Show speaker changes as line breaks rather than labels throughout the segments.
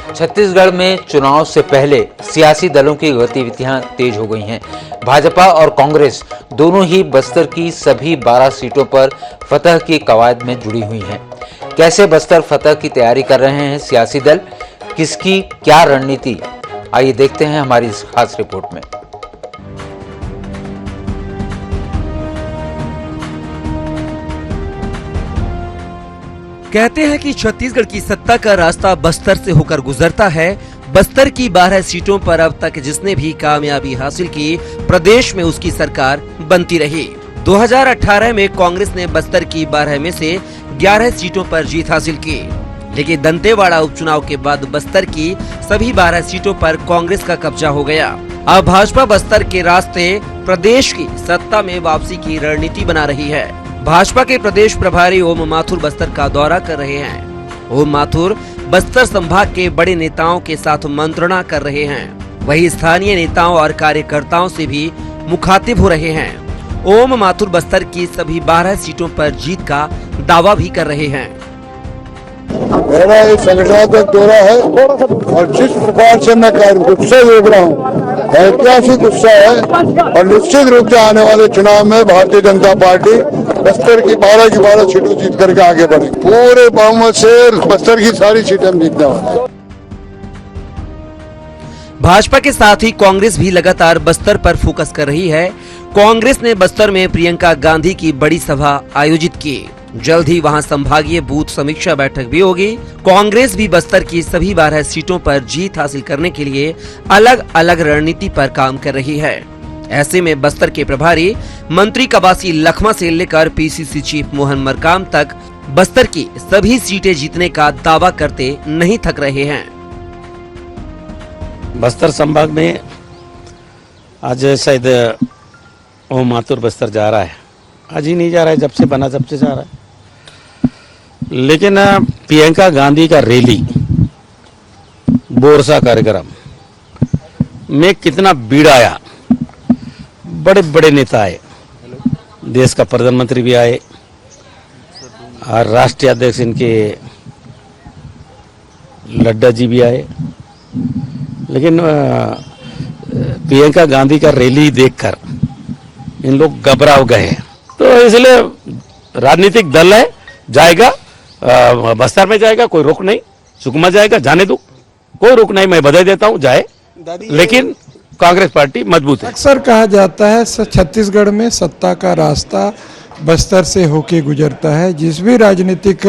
छत्तीसगढ़ में चुनाव से पहले सियासी दलों की गतिविधियां तेज हो गई हैं। भाजपा और कांग्रेस दोनों ही बस्तर की सभी 12 सीटों पर फतह की कवायद में जुड़ी हुई हैं। कैसे बस्तर फतह की तैयारी कर रहे हैं सियासी दल, किसकी क्या रणनीति, आइए देखते हैं हमारी इस खास रिपोर्ट में।
कहते हैं कि छत्तीसगढ़ की सत्ता का रास्ता बस्तर से होकर गुजरता है। बस्तर की 12 सीटों पर अब तक जिसने भी कामयाबी हासिल की, प्रदेश में उसकी सरकार बनती रही। 2018 में कांग्रेस ने बस्तर की 12 में से 11 सीटों पर जीत हासिल की, लेकिन दंतेवाड़ा उपचुनाव के बाद बस्तर की सभी 12 सीटों पर कांग्रेस का कब्जा हो गया। अब भाजपा बस्तर के रास्ते प्रदेश की सत्ता में वापसी की रणनीति बना रही है। भाजपा के प्रदेश प्रभारी ओम माथुर बस्तर का दौरा कर रहे हैं। ओम माथुर बस्तर संभाग के बड़े नेताओं के साथ मंत्रणा कर रहे हैं। वहीं स्थानीय नेताओं और कार्यकर्ताओं से भी मुखातिब हो रहे हैं। ओम माथुर बस्तर की सभी 12 सीटों पर जीत का दावा भी कर रहे हैं।
मेरा एक संगठनात्मक दौरा है और जिस प्रकार से मैं गुस्सा योग रहा हूँ, ऐतिहासिक गुस्सा है और निश्चित रूप से आने वाले चुनाव में भारतीय जनता पार्टी बस्तर की 12 सीटों जीत करके आगे बढ़े। पूरे बहुमत से बस्तर की सारी सीटें हम जीतने वाले हैं।
भाजपा के साथ ही कांग्रेस भी लगातार बस्तर पर फोकस कर रही है। कांग्रेस ने बस्तर में प्रियंका गांधी की बड़ी सभा आयोजित की। जल्द ही वहां संभागीय बूथ समीक्षा बैठक भी होगी। कांग्रेस भी बस्तर की सभी 12 सीटों पर जीत हासिल करने के लिए अलग अलग रणनीति पर काम कर रही है। ऐसे में बस्तर के प्रभारी मंत्री कवासी लखमा से लेकर पीसीसी चीफ मोहन मरकाम तक बस्तर की सभी सीटें जीतने का दावा करते नहीं थक रहे हैं।
बस्तर संभाग में आज शायद ओम माथुर बस्तर जा रहा है। आज ही नहीं जा रहा है, जब से बना जब से जा रहा है। लेकिन प्रियंका गांधी का रैली बोरसा कार्यक्रम में कितना भीड़ आया। बड़े बड़े नेता आए, देश का प्रधानमंत्री भी आए और राष्ट्रीय अध्यक्ष इनके लड्डा जी भी आए। लेकिन प्रियंका गांधी का रैली देखकर इन लोग घबरा गए। तो इसलिए राजनीतिक दल है, जाएगा बस्तर में जाएगा, कोई रोक नहीं। सुकमा जाएगा, जाने दो, कोई रोक नहीं। मैं बधाई देता हूँ, जाए, लेकिन कांग्रेस पार्टी मजबूत है।
अक्सर कहा जाता है छत्तीसगढ़ में सत्ता का रास्ता बस्तर से होके गुजरता है। जिस भी राजनीतिक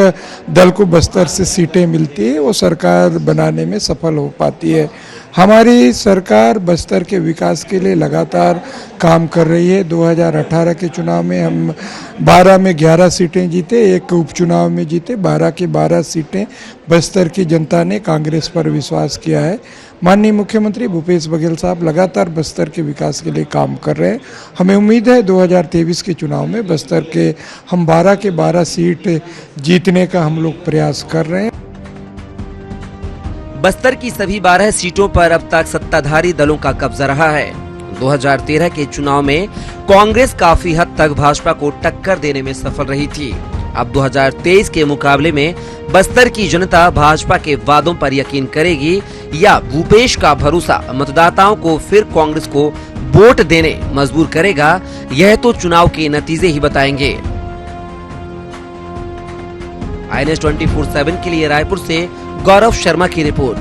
दल को बस्तर से सीटें मिलती है वो सरकार बनाने में सफल हो पाती है। हमारी सरकार बस्तर के विकास के लिए लगातार काम कर रही है। 2018 के चुनाव में हम 12 में 11 सीटें जीते, एक उपचुनाव में जीते। 12 की 12 सीटें बस्तर की जनता ने कांग्रेस पर विश्वास किया है। माननीय मुख्यमंत्री भूपेश बघेल साहब लगातार बस्तर के विकास के लिए काम कर रहे हैं। हमें उम्मीद है 2023 के चुनाव में बस्तर के हम 12 के 12 सीट जीतने का हम लोग प्रयास कर रहे हैं।
बस्तर की सभी 12 सीटों पर अब तक सत्ताधारी दलों का कब्जा रहा है। 2013 के चुनाव में कांग्रेस काफी हद तक भाजपा को टक्कर देने में सफल रही थी। अब 2023 के मुकाबले में बस्तर की जनता भाजपा के वादों पर यकीन करेगी या भूपेश का भरोसा मतदाताओं को फिर कांग्रेस को वोट देने मजबूर करेगा, यह तो चुनाव के नतीजे ही बताएंगे। INS 24/7 के लिए रायपुर से गौरव शर्मा की रिपोर्ट।